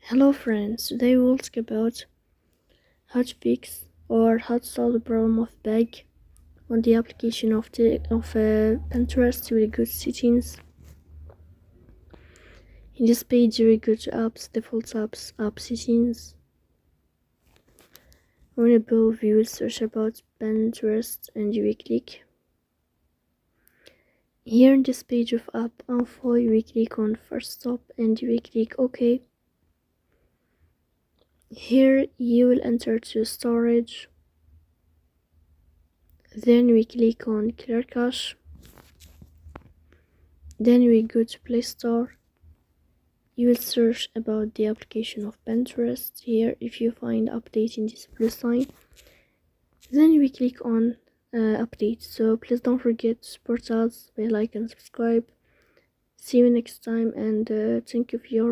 Hello friends, today we'll talk about how to fix or how to solve the problem of bug on the application of Pinterest with good settings. In this page you will go to apps, default apps, app settings. On above you will search about Pinterest and you will click. Here in this page of app info you will click on first stop and you will click OK. Here you will enter to storage, then we click on clear cache, then we go to Play Store. You will search about the application of Pinterest. Here if you find update in this blue sign, then we click on update. So please don't forget to support us by like and subscribe. See you next time, and thank you for your